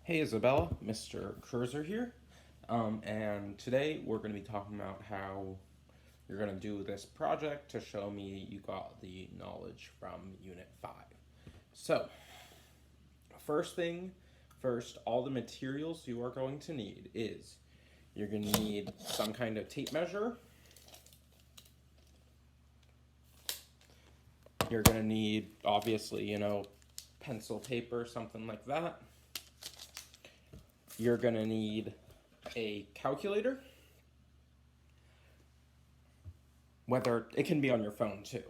Hey Isabella, Mr. Kurzer here, and today we're going to be talking about how you're going to do this project to show me you got the knowledge from Unit 5. So, first thing first, all the materials you are going to need is you're going to need some kind of tape measure, you're going to need, obviously, pencil, paper, something like that. You're going to need a calculator. Whether it can be on your phone too.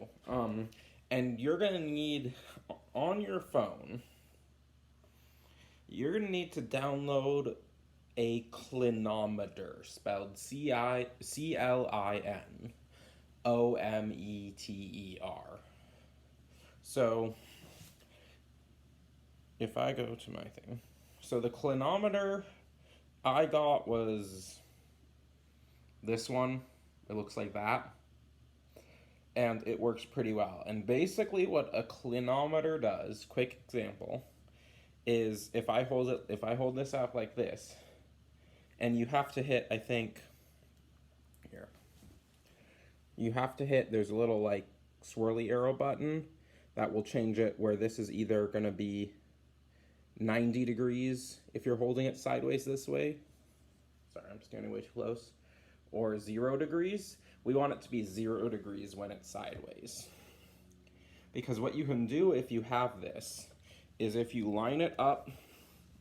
And you're gonna need on your phone, you're gonna need to download a clinometer, spelled CLINOMETER. So if I go to my thing, so the clinometer I got was this one. It looks like that. And it works pretty well. And basically what a clinometer does, quick example, is if I hold this up like this, and you have to hit, I think, here. You have to hit, there's a little like swirly arrow button that will change it where this is either gonna be 90 degrees if you're holding it sideways this way. Sorry, I'm standing way too close. Or 0 degrees. We want it to be 0 degrees when it's sideways. Because what you can do if you have this is if you line it up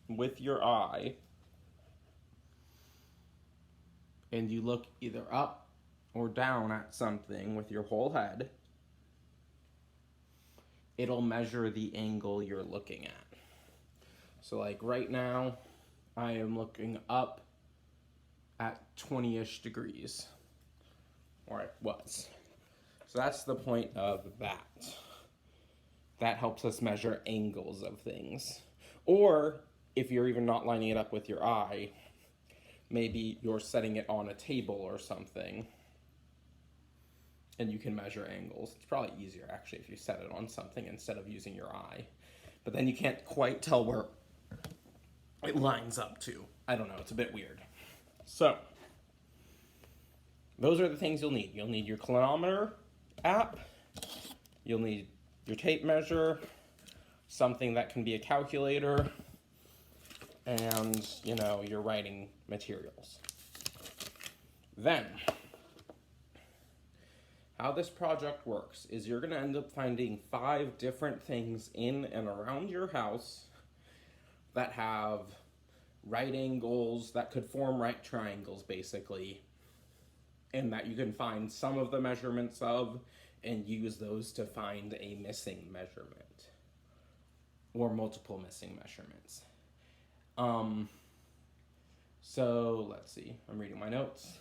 with your eye and you look either up or down at something with your whole head, it'll measure the angle you're looking at. So like right now, I am looking up at 20-ish degrees, or it was. So that's the point of that. That helps us measure angles of things. Or if you're even not lining it up with your eye, maybe you're setting it on a table or something, and you can measure angles. It's probably easier actually if you set it on something instead of using your eye. But then you can't quite tell where it lines up to. I don't know, it's a bit weird. So, those are the things you'll need. You'll need your clinometer app, you'll need your tape measure, something that can be a calculator, and, your writing materials. Then, how this project works is you're going to end up finding 5 different things in and around your house that have right angles that could form right triangles, basically, and that you can find some of the measurements of and use those to find a missing measurement or multiple missing measurements. So let's see, I'm reading my notes.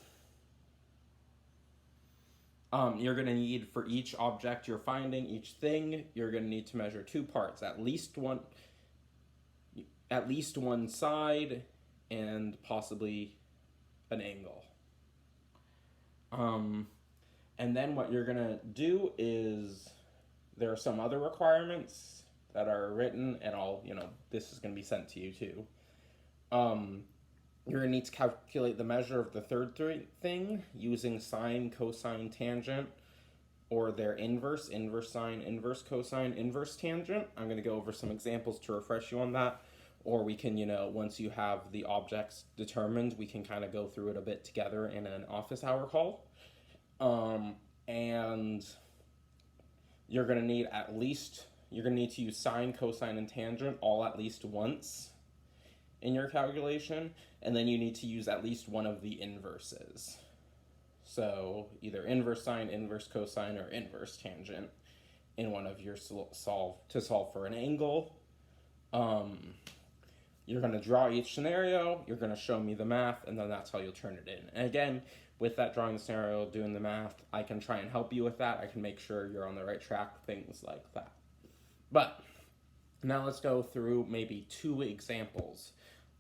You're going to need, for each object you're finding, each thing, you're going to need to measure 2 parts, at least one side and possibly an angle. And then what you're gonna do is, there are some other requirements that are written, and this is gonna be sent to you too. You're gonna need to calculate the measure of the third thing using sine, cosine, tangent, or their inverse sine, inverse cosine, inverse tangent. I'm gonna go over some examples to refresh you on that. Or we can, once you have the objects determined, we can kind of go through it a bit together in an office hour call. And you're going to need to use sine, cosine, and tangent all at least once in your calculation. And then you need to use at least one of the inverses. So either inverse sine, inverse cosine, or inverse tangent in one of your to solve for an angle. You're going to draw each scenario, you're going to show me the math, and then that's how you'll turn it in. And again, with that drawing the scenario, doing the math, I can try and help you with that. I can make sure you're on the right track, things like that. But now let's go through maybe 2 examples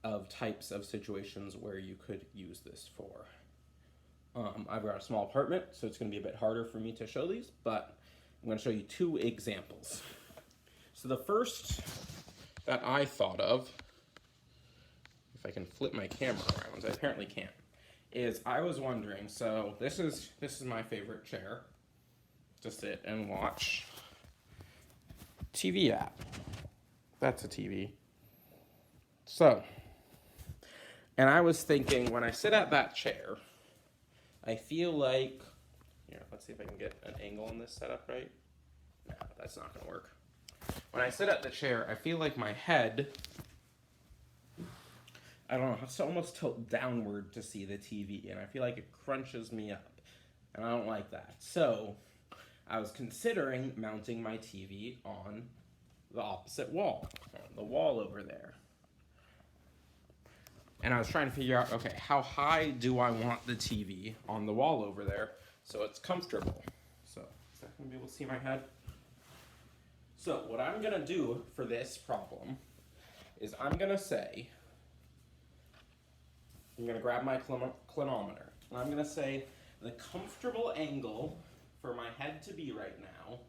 of types of situations where you could use this for. I've got a small apartment, so it's going to be a bit harder for me to show these, but I'm going to show you 2 examples. So the first that I thought of if I can flip my camera around, I apparently can't, is I was wondering, so this is my favorite chair to sit and watch TV at. That's a TV. So, and I was thinking, when I sit at that chair, I feel like, here, let's see if I can get an angle on this setup right. No, that's not gonna work. When I sit at the chair, I feel like my head, I don't know, has to almost tilt downward to see the TV, and I feel like it crunches me up, and I don't like that. So, I was considering mounting my TV on the opposite wall, on the wall over there. And I was trying to figure out, okay, how high do I want the TV on the wall over there so it's comfortable? So, is that going to be able to see my head? So, what I'm going to do for this problem is I'm going to say, I'm going to grab my clinometer, and I'm going to say the comfortable angle for my head to be right now,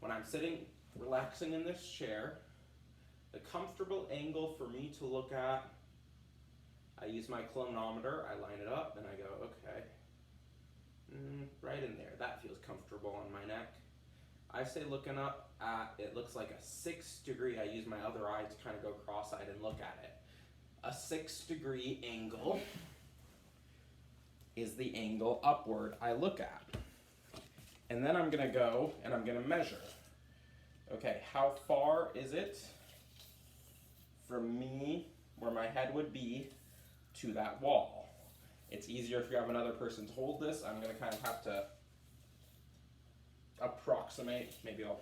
when I'm sitting, relaxing in this chair, the comfortable angle for me to look at, I use my clinometer, I line it up, and I go, okay, right in there, that feels comfortable on my neck. I say looking up at, it looks like a 6 degree, I use my other eye to kind of go cross-eyed and look at it. A 6 degree angle is the angle upward I look at. And then I'm gonna go and I'm gonna measure. Okay, how far is it from me, where my head would be, to that wall? It's easier if you have another person to hold this. I'm gonna kind of have to approximate. Maybe I'll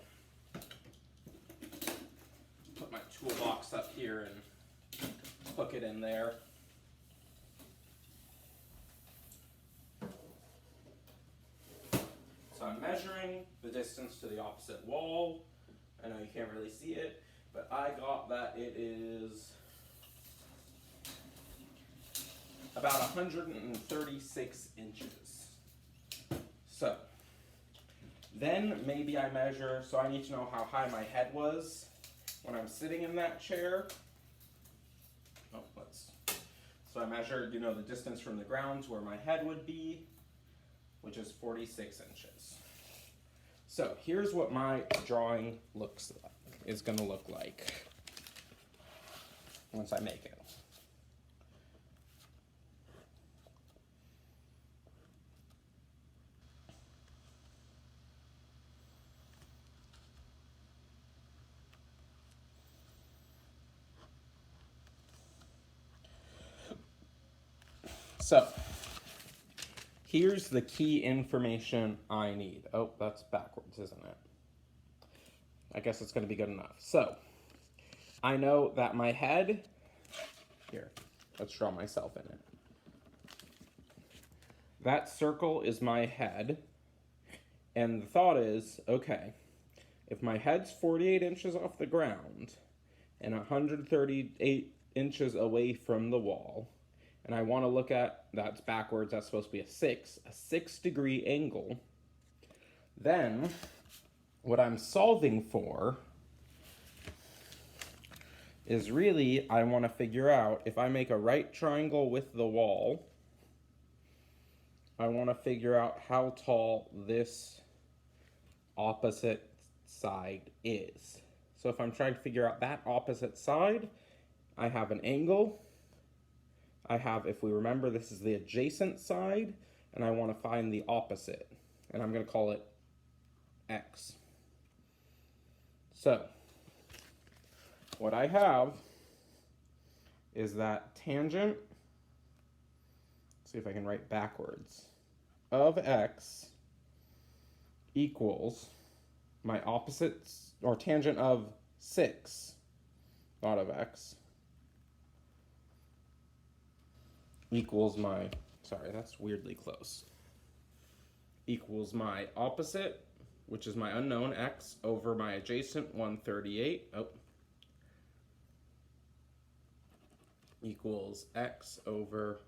put my toolbox up here and hook it in there. So I'm measuring the distance to the opposite wall. I know you can't really see it, but I got that it is about 136 inches. So then maybe I measure, so I need to know how high my head was when I'm sitting in that chair. So I measured, the distance from the ground to where my head would be, which is 46 inches. So here's what my drawing is going to look like once I make it. So here's the key information I need. Oh, that's backwards, isn't it? I guess it's going to be good enough. So I know that my head, here, let's draw myself in it. That circle is my head. And the thought is, okay, if my head's 48 inches off the ground and 138 inches away from the wall, and I want to look at, that's backwards, that's supposed to be a 6 degree angle, then what I'm solving for is really, I want to figure out, if I make a right triangle with the wall, I want to figure out how tall this opposite side is. So if I'm trying to figure out that opposite side, I have an angle. I have, if we remember, this is the adjacent side, and I want to find the opposite, and I'm going to call it x. So what I have is that tangent, let's see if I can write backwards, of x equals my opposites, or tangent of 6, not of x, equals my, sorry, that's weirdly close, equals my opposite, which is my unknown x, over my adjacent 138, equals x over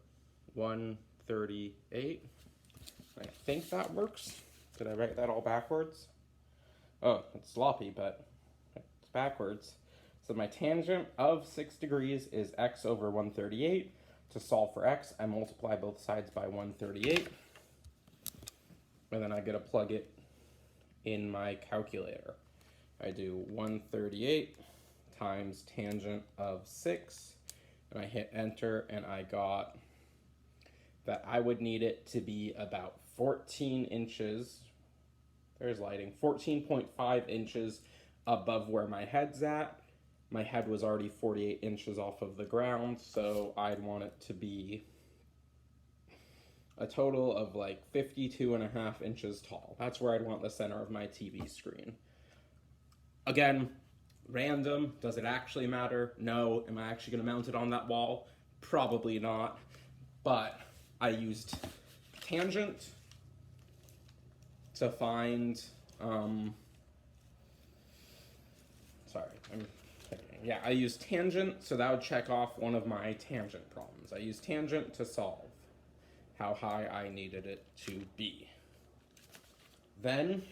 138. I think that works. Did I write that all backwards? Oh, it's sloppy, but it's backwards. So my tangent of 6 degrees is x over 138. To solve for x, I multiply both sides by 138. And then I get to plug it in my calculator. I do 138 times tangent of 6, and I hit enter, and I got that I would need it to be about 14 inches, there's lighting, 14.5 inches above where my head's at. My head was already 48 inches off of the ground, so I'd want it to be a total of like 52.5 inches tall. That's where I'd want the center of my TV screen. Again, random. Does it actually matter? No. Am I actually going to mount it on that wall? Probably not. But I used tangent to find, I used tangent, so that would check off one of my tangent problems. I used tangent to solve how high I needed it to be. Then,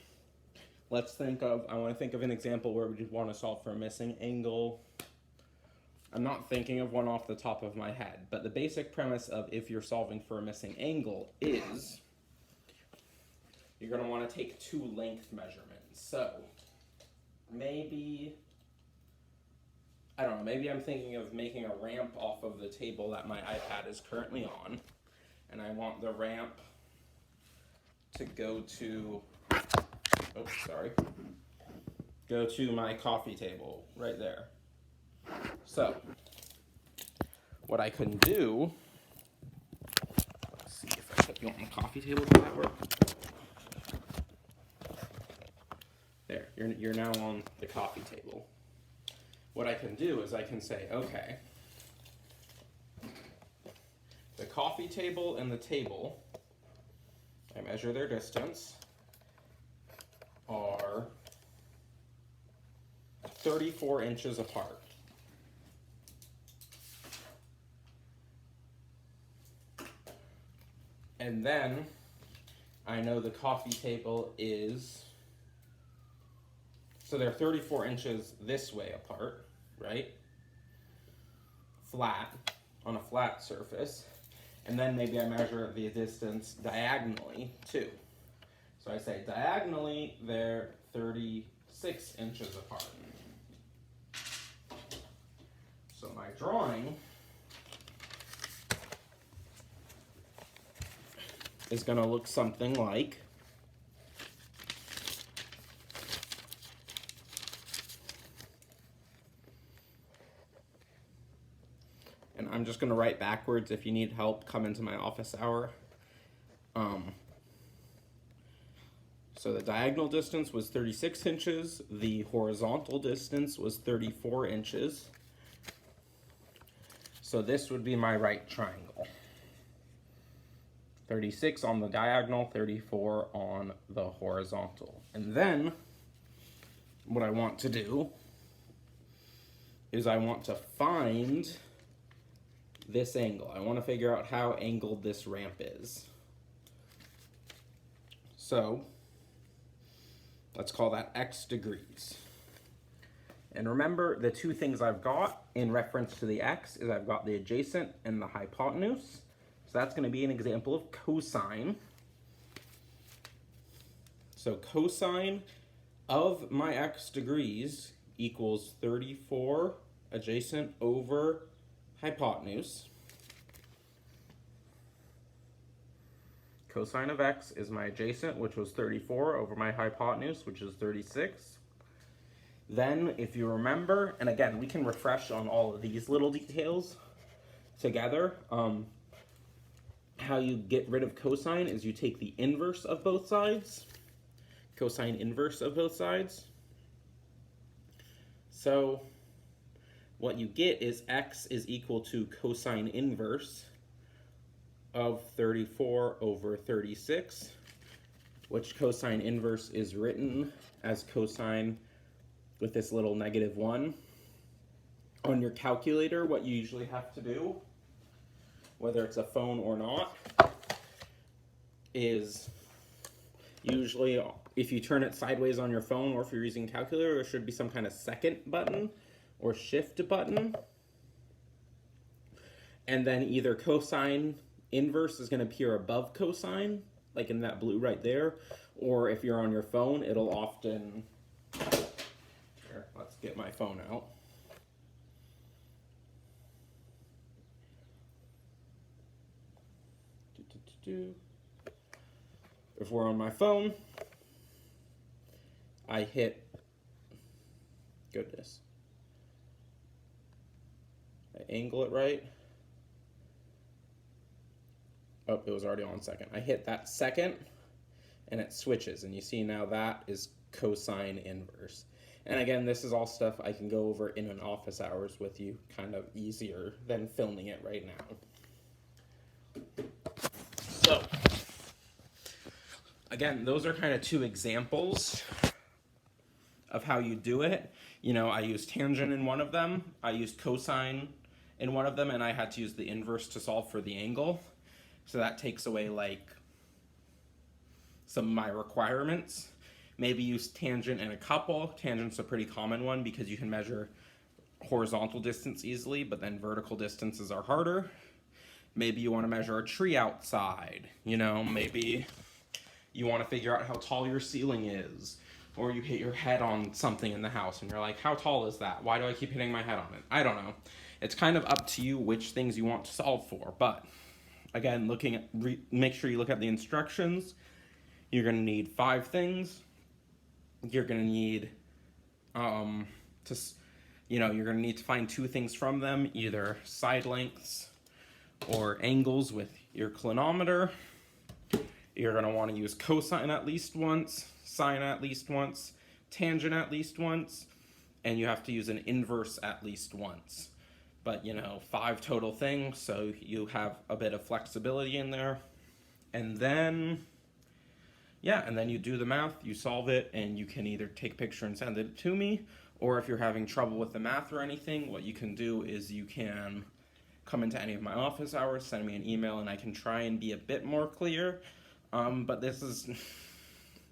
I want to think of an example where we want to solve for a missing angle. I'm not thinking of one off the top of my head, but the basic premise of if you're solving for a missing angle is you're going to want to take 2 length measurements. So, maybe I'm thinking of making a ramp off of the table that my iPad is currently on, and I want the ramp to go to my coffee table right there. So, what I can do, let's see if I put you on the coffee table, does that work? There, you're now on the coffee table. What I can do is I can say, okay, the coffee table and the table, I measure their distance, are 34 inches apart. And then I know the coffee table is, so they're 34 inches this way apart, right? Flat, on a flat surface. And then maybe I measure the distance diagonally too. So I say diagonally, they're 36 inches apart. So my drawing is going to look something like and I'm just going to write backwards. If you need help, come into my office hour. So the diagonal distance was 36 inches. The horizontal distance was 34 inches. So this would be my right triangle. 36 on the diagonal, 34 on the horizontal. And then what I want to do is I want to find this angle. I want to figure out how angled this ramp is. So let's call that x degrees. And remember, the 2 things I've got in reference to the x is I've got the adjacent and the hypotenuse. So that's going to be an example of cosine. So cosine of my x degrees equals 34 adjacent over hypotenuse. Cosine of x is my adjacent, which was 34, over my hypotenuse, which is 36. Then, if you remember, and again, we can refresh on all of these little details together. How you get rid of cosine is you take the inverse of both sides. Cosine inverse of both sides. So what you get is x is equal to cosine inverse of 34 over 36, which cosine inverse is written as cosine with this little -1. On your calculator, what you usually have to do, whether it's a phone or not, is usually if you turn it sideways on your phone, or if you're using a calculator, there should be some kind of second button, or shift button. And then either cosine inverse is going to appear above cosine, like in that blue right there, or if you're on your phone, it'll often... Here, let's get my phone out. If we're on my phone, I hit... Goodness. I angle it right. Oh, it was already on second. I hit that second, and it switches, and you see now that is cosine inverse. And again, this is all stuff I can go over in an office hours with you, kind of easier than filming it right now. So, again, those are kind of two examples of how you do it. You know, I used tangent in one of them, I used cosine in one of them, and I had to use the inverse to solve for the angle. So that takes away, like, some of my requirements. Maybe use tangent in a couple. Tangent's a pretty common one because you can measure horizontal distance easily, but then vertical distances are harder. Maybe you want to measure a tree outside. You know, maybe you want to figure out how tall your ceiling is. Or you hit your head on something in the house and you're like, how tall is that? Why do I keep hitting my head on it? I don't know. It's kind of up to you which things you want to solve for, but... Again, make sure you look at the instructions. You're going to need 5 things. You're going to need you're going to need to find 2 things from them, either side lengths or angles with your clinometer. You're going to want to use cosine at least once, sine at least once, tangent at least once, and you have to use an inverse at least once. But, 5 total things, so you have a bit of flexibility in there. And then, and then you do the math, you solve it, and you can either take a picture and send it to me, or if you're having trouble with the math or anything, what you can do is you can come into any of my office hours, send me an email, and I can try and be a bit more clear. But this is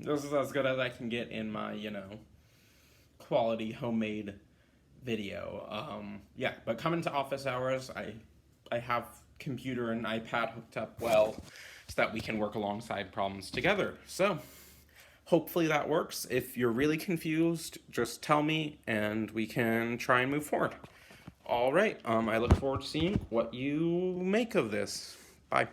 as good as I can get in my, quality homemade video. But come into office hours. I have computer and iPad hooked up well so that we can work alongside problems together. So hopefully that works. If you're really confused, just tell me and we can try and move forward. All right. I look forward to seeing what you make of this. Bye.